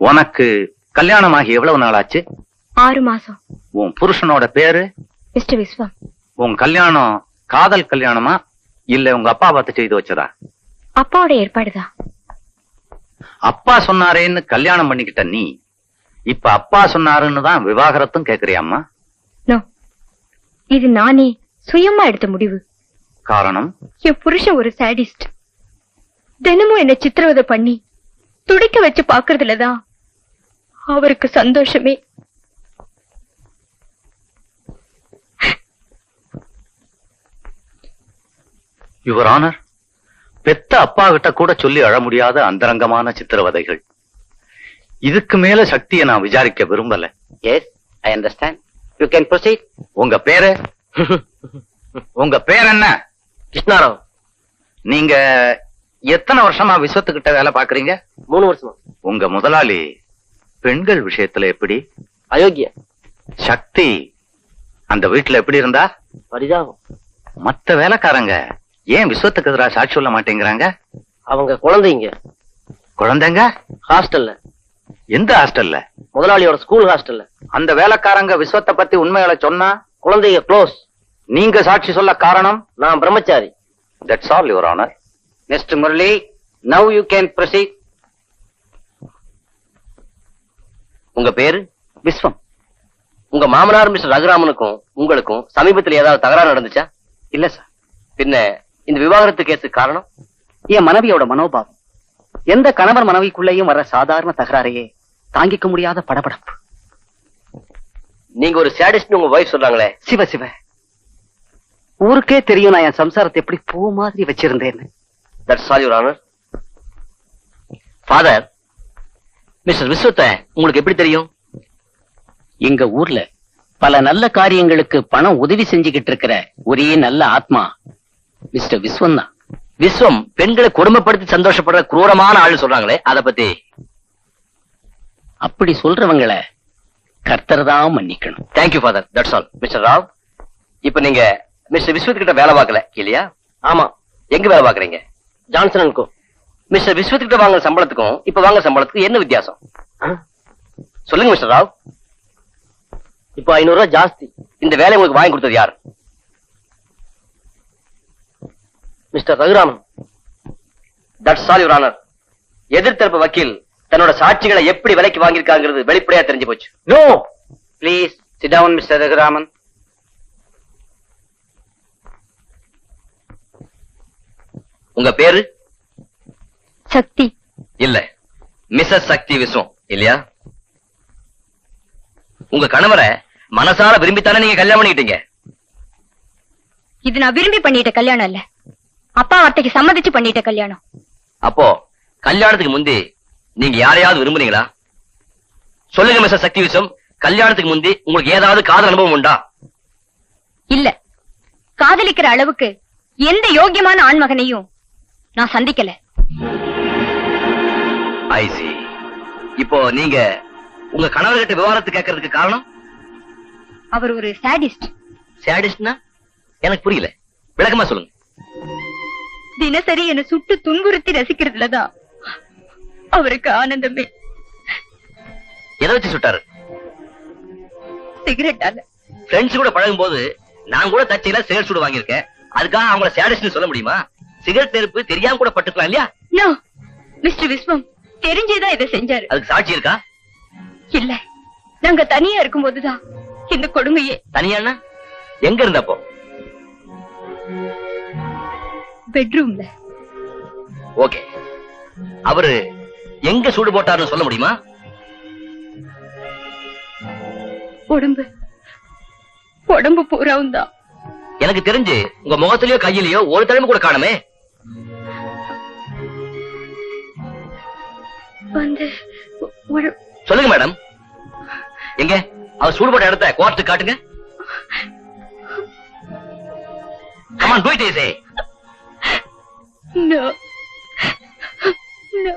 உனக்கு கல்யாணமாகி எவ்வளவு நாள் ஆச்சு? 6 மாசம். உன் புருஷனோட பேரு? மிஸ்டர் விஸ்வம். உன் கல்யாணம் காதல் கல்யாணமா இல்ல உங்க அப்பா பார்த்து செய்து வச்சதா? அப்பாவோட ஏற்பாடுதான். அப்பா சொன்னாரேன்னு கல்யாணம் பண்ணிக்கிட்ட நீ இப்ப அப்பா சொன்னாருன்னு தான் விவாகரத்தும் கேக்குறியாம்மா? நோ, இது நானே சுயமா எடுத்த முடிவு. காரணம்? என் புருஷன் ஒரு சாடிஸ்ட். தினமும் என்ன சித்திரவதை பண்ணி துடிக்க வச்சு பாக்குறதுலதான் அவருக்கு சந்தோஷமே. யுவர் ஆனர், பெத்த அப்பா கிட்ட கூட சொல்லி அழ முடியாத அந்தரங்கமான சித்திரவதைகள். இதுக்கு மேல சக்தியை நான் விசாரிக்க விரும்பல. Yes, I understand. You can proceed. உங்க பேரு? உங்க பேர் என்ன? கிருஷ்ணாராவ். நீங்க எத்தனை வருஷமா விஸ்வத்துக்கிட்ட வேலை பாக்குறீங்க? 3 வருஷமா. உங்க முதலாளி பெண்கள் விஷயத்துல எப்படி? அயோக்கிய. சக்தி அந்த வீட்டுல எப்படி இருந்தா? பரிதாபம். மத்த வேலைக்காரங்க ஏன் விஸ்வத்துக்கு எதிராக சாட்சி சொல்ல மாட்டேங்கிறாங்க? அவங்க குழந்தைங்க. குழந்தைங்க? ஹாஸ்டல்ல. எந்த ஹாஸ்டல்ல? முதலாளியோட ஸ்கூல் ஹாஸ்டல்ல. அந்த வேலைக்காரங்க விஸ்வத்தை பத்தி உண்மைகளை சொன்னா குழந்தைங்க க்ளோஸ். நீங்க சாட்சி சொல்ல காரணம்? நான் பிரம்மச்சாரி. That's all your honour. Mister Murali, now you can proceed. உங்க பேரு? விஸ்வம். உங்க மாமனார் மிஸ்டர் ரகுராமனுக்கும் உங்களுக்கும் சமீபத்தில் ஏதாவது தகராறு நடந்துச்சா? இல்ல சார். பின்ன இந்த விவாகரத்து கேஸுக்கு காரணம்? என் மனைவியோட மனோபாவம். எந்த கணவர் மனைவிக்குள்ளேயும் வர சாதாரண தகராறையே தாங்கிக்க முடியாத படபடப்பு. நீங்க ஒரு சாடிஸ்ட் உங்க வைஃப் சொல்றாங்களே. சிவ சிவ, ஊருக்கே தெரியும் நான் என் சம்சாரத்தை எப்படி பூ மாதிரி வச்சிருந்தேன்னு. That's all your honour. Father, mister விஸ்வத்தை உங்களுக்கு எப்படி தெரியும்? எங்க ஊர்ல பல நல்ல காரியங்களுக்கு பணம் உதவி செஞ்சுக்கிட்டு இருக்கிற ஒரே நல்ல ஆத்மா மிஸ்டர் விஸ்வம் தான். விஸ்வம் பெண்களை கொடுமைப்படுத்தி சந்தோஷப்படுற குரூரமான ஆளு சொல்றாங்களே, அத பத்தி? அப்படி சொல்றவங்களை கர்த்தர் தான் மன்னிக்கணும். Thank you father. That's all. Mister Rao, இப்ப நீங்க மிஸ்டர் விஸ்வத் கிட்ட வேலை பார்க்கல இல்லையா? ஆமா. எங்க வேலை பாக்குறீங்க? ஜான்சனுக்கும். மிஸ்டர் விஸ்வத் கிட்ட வாங்குற சம்பளத்துக்கும் இப்ப வாங்குற சம்பளத்துக்கும் என்ன வித்தியாசம் சொல்லுங்க மிஸ்டர் ராவ். இப்போ 500 ரூபாய் ஜாஸ்தி. இந்த வேலை உங்களுக்கு வாங்கி கொடுத்தது யார்? Mister Raghuraman. That's all your honour. எதிர்த்தரப்பு வக்கீல் தன்னோட சாட்சிகளை எப்படி விலைக்கு வாங்கியிருக்காங்கிறது வெளிப்படையா தெரிஞ்சு போச்சு. No, please sit down mister Raghuraman. உங்க பேரு? சக்தி. இல்ல, மிஸ்ஸஸ் சக்தி விஸ்வம் இல்லையா? உங்க கணவரை மனசால விரும்பித்தானே நீங்க கல்யாணம் பண்ணிக்கிட்டீங்க? இது நான் விரும்பி பண்ணிட்ட கல்யாணம் இல்ல, அப்பா வார்த்தைக்கு சம்மதிச்சு பண்ணிட்ட கல்யாணம். அப்போ கல்யாணத்துக்கு முந்தி நீங்க யாரையாவது விரும்புறீங்களா? சொல்லுங்க மிஸ்டர் சக்தி விஸ்வம், கல்யாணத்துக்கு முந்தி உங்களுக்கு ஏதாவது காதல் அனுபவம் உண்டா? இல்ல, காதலிக்கிற அளவுக்கு எந்த யோக்கியமான ஆண்மகனையும் நான் சந்திக்கல. ஐ சி. இப்போ நீங்க உங்க கணவர்கிட்ட விவாகரத்து கேட்கறதுக்கு காரணம்? அவர் ஒரு சாடிஸ்ட். சாடிஸ்ட்னா எனக்கு புரியல, விளக்கமா சொல்லுங்க. தினசரி என்ன சுட்டு துன்புறுத்தி ரசிக்கிறதுலதான் அவருக்கு ஆனந்தமே. எதை வச்சு சுட்டாரு? சிகரெட்டால. ஃப்ரெண்ட்ஸ் கூட பழகும் போது நான் கூட தச்சையில சிகரெட் சூடு வாங்கியிருக்கேன். அதுக்காக அவங்கள சாடிஸ்ட்னு சொல்ல முடியுமா? சிகரெட் நெருப்பு தெரியாம கூட பட்டுக்கலாம் இல்லையா? நோ, மிஸ்டர் விஸ்வம் தெரிஞ்சேதான் இதை செஞ்சாரு. அதுக்கு சாட்சி இருக்கா? இல்ல, நாங்க தனியா இருக்கும் போதுதான் இந்த கொடுமையே. தனியானா எங்க இருந்தப்போ? பெட்ரூம்ல. ஓகே, அவரு எங்க சூடு போட்டாருன்னு சொல்ல முடியுமா? உடம்பு பூராவும் தான். எனக்கு தெரிஞ்சு உங்க முகத்திலயோ கையிலயோ ஒரு தடவை கூட காணுமே. வந்து சொல்லுங்க மேடம், எங்க அவர் சூடு போட்ட இடத்த கோர்ட்டு காட்டுங்க. Come on, do it easy. No. No.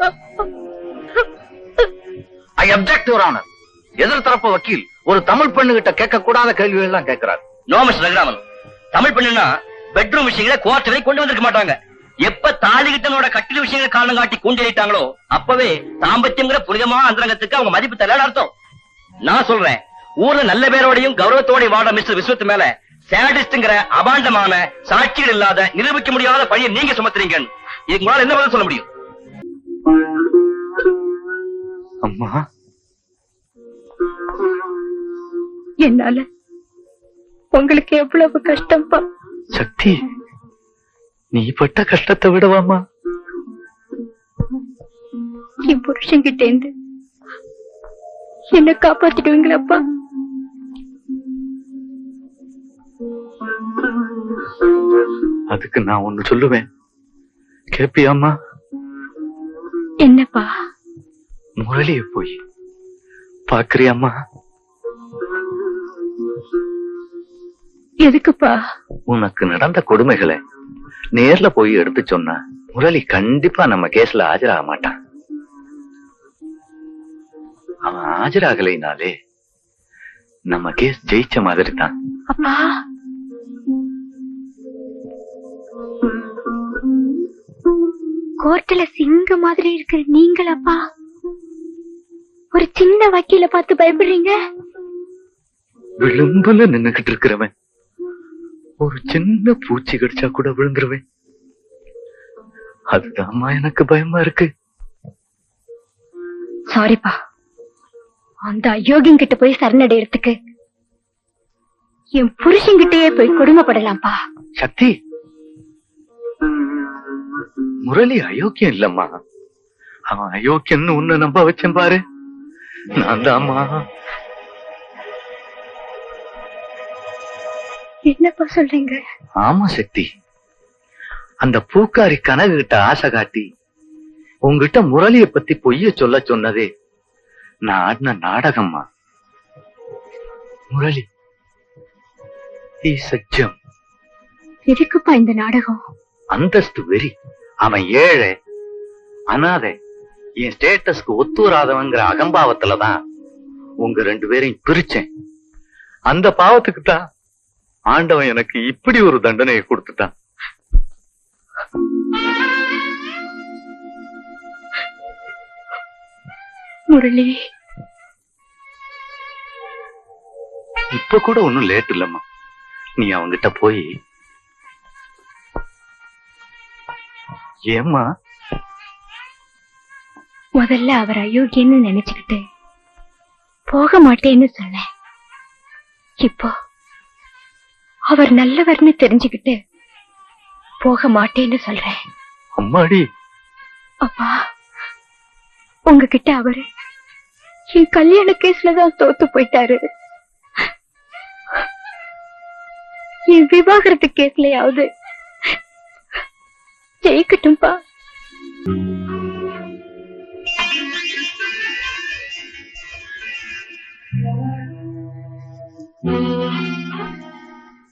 I object your honor. எதிர்த்தரப்பு வக்கீல் ஒரு தமிழ் பெண்ணுகிட்ட கேட்க கூடாத கேள்விகள் எல்லாம் கேட்கிறார். நோ மிஸ்டர் ரகுராமன், தமிழ் பெண்ணுன்னா பெட்ரூம் விஷயங்களை கோர்ட் வரை கொண்டு வந்திருக்க மாட்டாங்க. எப்ப தாலிகிட்டனோட கட்டில விஷயங்கள் காரணம் காட்டி கூண்டிட்டாங்களோ அப்பவே தாம்பத்தியங்கிற புனிதமான அந்தரங்கத்துக்கு அவங்க மதிப்பு தரல அர்த்தம். நான் சொல்றேன், ஊர்ல நல்ல பேரோடையும் கௌரவத்தோடையும் வாட மிஸ்டர் விஸ்வத் மேல சேடிஸ்ட்ங்கிற அபாண்டமான சாட்சிகள் இல்லாத நிரூபிக்க முடியாத பழியை நீங்க சுமத்துறீங்க. இதுக்கு முன்னால என்ன பதில் சொல்ல முடியும்? அம்மா, என்னால உங்களுக்கு எவ்வளவு கஷ்டம்பா. சக்தி, நீ பட்ட கஷ்டத்தை விடவாமா? என் புருஷன்கிட்ட இருந்து என்ன காப்பாத்திடுவீங்களப்பா? அதுக்கு நான் ஒண்ணு சொல்லுவேன், கேப்பியாமா? என்னப்பா? முரளிய போய் பாக்குறியாம்மா? எதுக்குப்பா? உனக்கு நடந்த கொடுமைகளை நேர்ல போய் எடுத்து சொன்னா முரளி கண்டிப்பா நம்ம கேஸ்ல ஆஜராக மாட்டான். அவன் ஆஜராகலைனாலே நம்ம கேஸ் ஜெயிச்ச மாதிரி தான். அப்பா, கோர்ட்ல சிங்க மாதிரி இருக்கிற நீங்களப்பா ஒரு சின்ன வக்கீல பார்த்து பயப்படுறீங்க? விளிம்புல நின்னுகிட்டு இருக்கிறவன் ஒரு சின்ன பூச்சி கடிச்சா கூட விழுந்துருவேன். அதுதான்மா எனக்கு பயமா இருக்கு. சாரிப்பா, அந்த அயோக்கியம் கிட்ட போய் சரணடைறதுக்கு என் புருஷன்கிட்டயே போய் கொடுமைப்படலாம்ப்பா. சக்தி, முரளி அயோக்கியம் இல்லம்மா. அவன் அயோக்கியன்னு உன்னை நம்ப வச்சேன் பாரு. நான் தான்மா. என்னப்பா சொல்றீங்க? ஆமா சக்தி, அந்த பூக்காரி கனகு கிட்ட ஆசை காட்டி உங்ககிட்ட முரளிய பத்தி பொய்ய சொல்ல சொன்னதே நான் ஆடின நாடகம்மா. முரளி சத்தியம். எதுக்குப்பா இந்த நாடகம்? அந்தஸ்து வெறி. அவன் ஏழை, அனாதை, என் ஸ்டேட்டஸ்க்கு ஒத்து வராதவங்கிற அகம்பாவத்துலதான் உங்க 2 பேரையும் பிரிச்சேன். அந்த பாவத்துக்கு தான் ஆண்டவன் எனக்கு இப்படி ஒரு தண்டனையை கொடுத்துட்டான். முரளி, இப்ப கூட ஒண்ணும் லேட் இல்லம்மா. நீ அவங்கிட்ட போய், ஏம்மா? முதல்ல அவர் அயோக்கியன்னு நினைச்சுக்கிட்டு போக மாட்டேன்னு சொன்னேன். இப்போ அவர் நல்லவர்னு தெரிஞ்சுக்கிட்டு போக மாட்டேன்னு சொல்றேன். அம்மாடி, அப்பா, உங்ககிட்ட அவரு என் கல்யாண கேஸ்லதான் தோத்து போயிட்டாரு. என் விவாகரத்து கேஸ்லயாவது ஜெயிக்கட்டும்பா.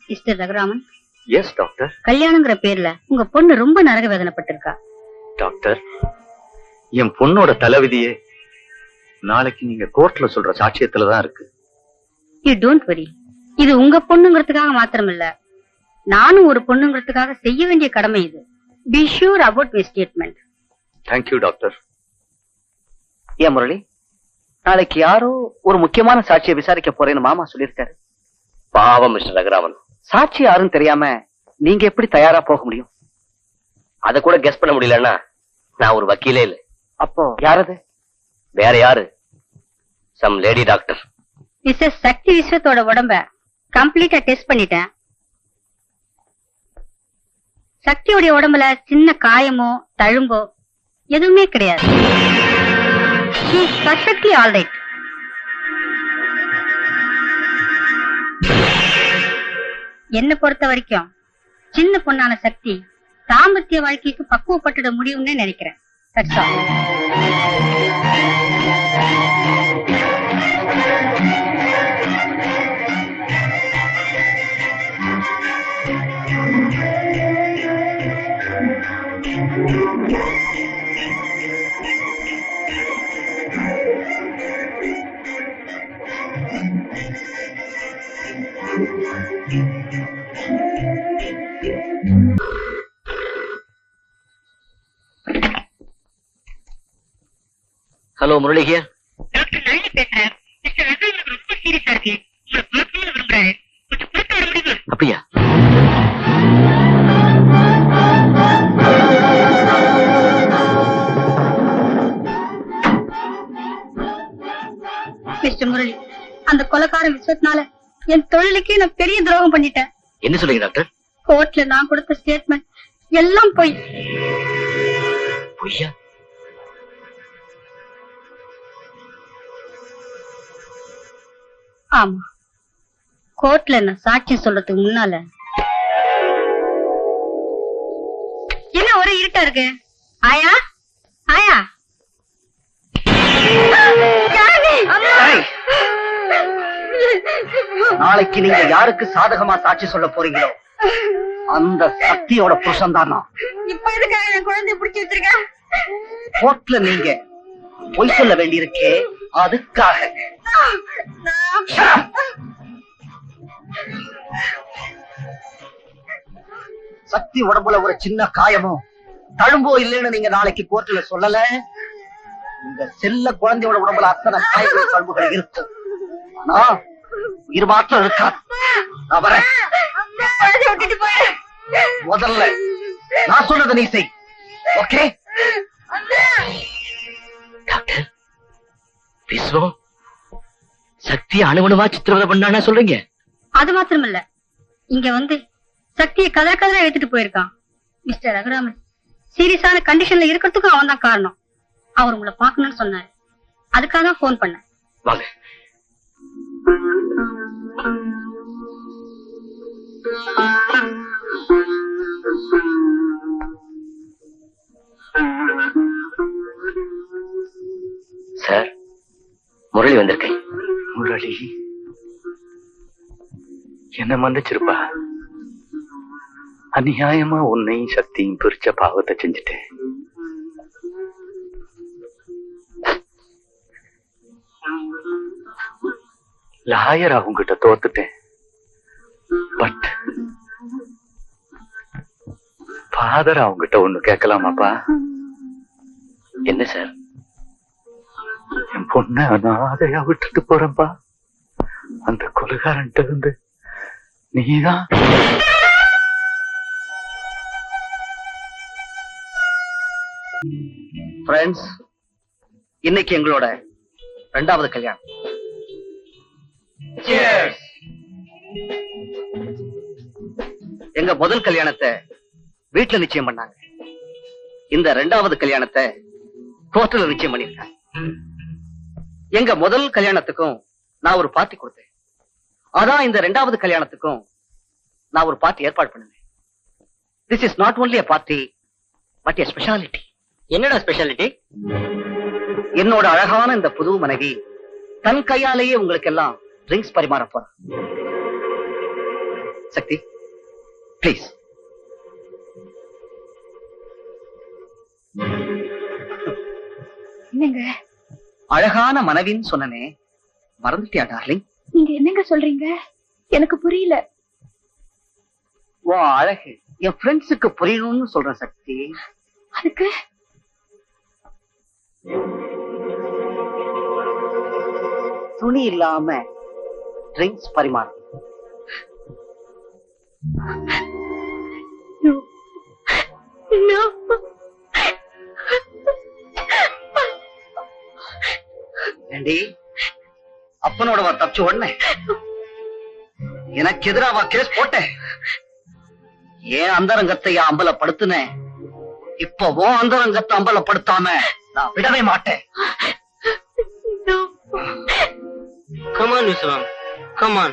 Mister Raghuraman, yes doctor. கல்யாணங்கிற பேர்ல உங்க பொண்ணு ரொம்ப நரக வேதனைப்பட்டிருக்கா. டாக்டர், என் பொண்ணோட தலைவிதியே நாளைக்கு நீங்க கோர்ட்ல சொல்ற சாட்சியத்துலதான் இருக்கு. You don't worry. இது உங்க பொண்ணுங்கிறதுக்காக மாத்திரம் இல்ல, நானும் ஒரு பொண்ணுங்கிறதுக்காக செய்ய வேண்டிய கடமை இது. Be sure about my statement. Thank you doctor. ஏன் முரளி, நாளைக்கு யாரோ ஒரு முக்கியமான சாட்சியை விசாரிக்க போறேன்னு மாமா சொல்லியிருக்காரு. பாவம் மிஸ்டர் ரகுராமன், சாட்சி யாருன்னு தெரியாம நீங்க எப்படி தயாரா போக முடியும்? அத கூட கெஸ் பண்ண முடியலன்னா நான் ஒரு வக்கீலே இல்லை. அப்போ யாரது? வேற யாரு? Some lady doctor. Mister Shakti விஸ்வத்தோட உடம்ப கம்ப்ளீட்டா டெஸ்ட் பண்ணிட்டேன். சக்தியோடைய உடம்புல சின்ன காயமோ தழும்போ எதுவுமே கிடையாது. She is perfectly all right. என்ன பொறுத்த வரைக்கும் சின்ன பொண்ணான சக்தி தாம்பத்திய வாழ்க்கைக்கு பக்குவப்பட்டுட முடியும்னு நினைக்கிறேன். That's all. Hello Murali here. Doctor Nalini பேசுறேன். மிஸ்டர் ரகு ரொம்ப சீரியஸா இருக்கு. உங்களை பார்க்கணும்னு விரும்புறாரு. கொஞ்சம் பொறுத்து வர முடியுமா? அப்படியா? மிஸ்டர் முரளி, அந்த கொலைக்காரன் விஸ்வத்னால என் தொழிலுக்கே நான் பெரிய துரோகம் பண்ணிட்டேன். என்ன சொல்றீங்க டாக்டர்? கோர்ட்ல நான் கொடுத்த ஸ்டேட்மெண்ட் எல்லாம் போய். பொய்யா? ஆமா, கோர்ட்ல நான் சாட்சி சொல்றதுக்கு முன்னால என்ன ஒரே இருட்டா இருக்கு. ஆயா ஆயா, நாளைக்கு நீங்க யாருக்கு சாதகமா சாட்சி சொல்ல போறீங்களோ அந்த சக்தியோட புருஷன் தான் நான். இப்ப எதுக்காக என் குழந்தைய பிடிச்சி வச்சிருக்க? கோர்ட்ல நீங்க பொய் சொல்ல வேண்டியிருக்கே, அதுக்காக. சக்தி உடம்புல ஒரு சின்ன காயமோ தழும்போ இல்லைன்னு நீங்க நாளைக்கு கோர்ட்ல சொல்லல, இந்த செல்ல குழந்தையோட உடம்புல அத்தனை காயங்கள் தழும்புகள் இருக்கும். ஆனா உயிர் மாற்றம் இருக்காது. நான் வரேன். முதல்ல நான் சொன்னதை நீ செய். ஓகே? டாக்டர், விஸ்வம் சக்தி அணுவணுவா சித்திரவதை பண்ணானா சொல்றீங்க? அது மாத்திரம் இல்ல, இங்க வந்து சக்தியை கதா எடுத்துட்டு போயிருக்கான். மிஸ்டர் ரகுராமன் சீரியஸான கண்டிஷன்ல இருக்கிறதுக்கும் அவன் தான் காரணம். அவர் உங்களை பாக்கணும்னு சொன்னாரு, அதுக்காக தான் போன் பண்ண. வாங்க. சார், முரளி வந்திருக்கேன். முரளி, என்ன மன்னிச்சிருப்பா. அநியாயமா உன்னையும் சக்தியும் பிரிச்ச பாவத்தை செஞ்சுட்டேன். லாயர் அவங்கிட்ட தோத்துட்டேன். பட் ஃபாதர் அவங்கிட்ட ஒண்ணு கேட்கலாமாப்பா? என்ன சார்? என் பொண்ணை அனாதையா விட்டுட்டு போறேன்பா. அந்த கொலைகாரன்ட்ட இருந்து நீதான். ஃப்ரெண்ட்ஸ், இன்னைக்கு எங்களோட 2வது கல்யாணம். எங்க முதல் கல்யாணத்தை வீட்டுல நிச்சயம் பண்ணாங்க. இந்த 2வது கல்யாணத்தை கோர்ட்ல நிச்சயம் பண்ணிருக்காங்க. எங்க முதல் கல்யாணத்துக்கும் நான் ஒரு பார்ட்டி கொடுத்தேன். அதான் இந்த 2வது கல்யாணத்துக்கும் நான் ஒரு பார்ட்டி ஏற்பாடு பண்ணுவேன். This is not only a party but a speciality. என்னடா ஸ்பெஷாலிட்டி? என்னோட அழகான இந்த புது மனைவி தன் கையாலேயே உங்களுக்கு எல்லாம் ட்ரிங்க்ஸ் பரிமாற போறான். சக்தி, பிளீஸ். என்னங்க அழகான மனைவின்னு சொன்னனே, மறந்துட்டியா டார்லிங்? நீங்க என்னங்க சொல்றீங்க? எனக்கு புரியல. ஓ அழகு என் ஃப்ரெண்ட்ஸுக்கு புரியணும்னு சொல்றேன் சக்தி. அதுக்கு துணி இல்லாம ட்ரிங்க்ஸ் பரிமாறும். ஏண்டி, அப்பனோட தப்பிச்சு உடனே எனக்கு எதிராவா கேஸ் போட்டேன். ஏன் அந்தரங்கத்தை அம்பலப்படுத்தின, இப்போ உன் அந்தரங்கத்தை அம்பலப்படுத்தாம நான் விடவே மாட்டேன். Come on, Viswam. Come on.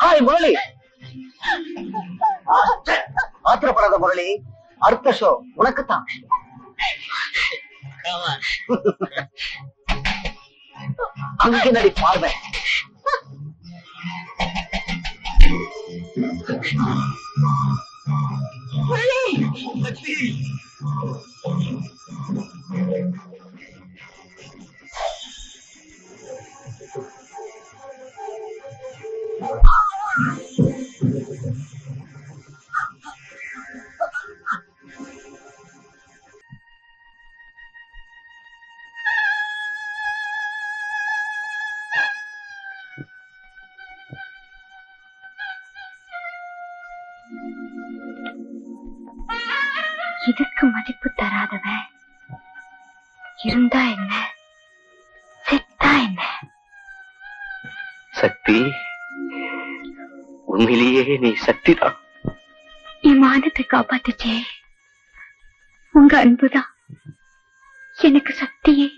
Hi Murali. ஆத்திரப்படாத முரளி, அடுத்த ஷோ உனக்குத்தான். அங்கே நடி பார்வை. இதுக்கு மதிப்பு தராதவன் இருந்தா என்ன, செத்தா என்ன? சக்தி, உண்மையிலேயே நீ சக்திதான். என் மானத்தை காப்பாத்துச்சே உங்க அன்புதான் எனக்கு சக்தியே.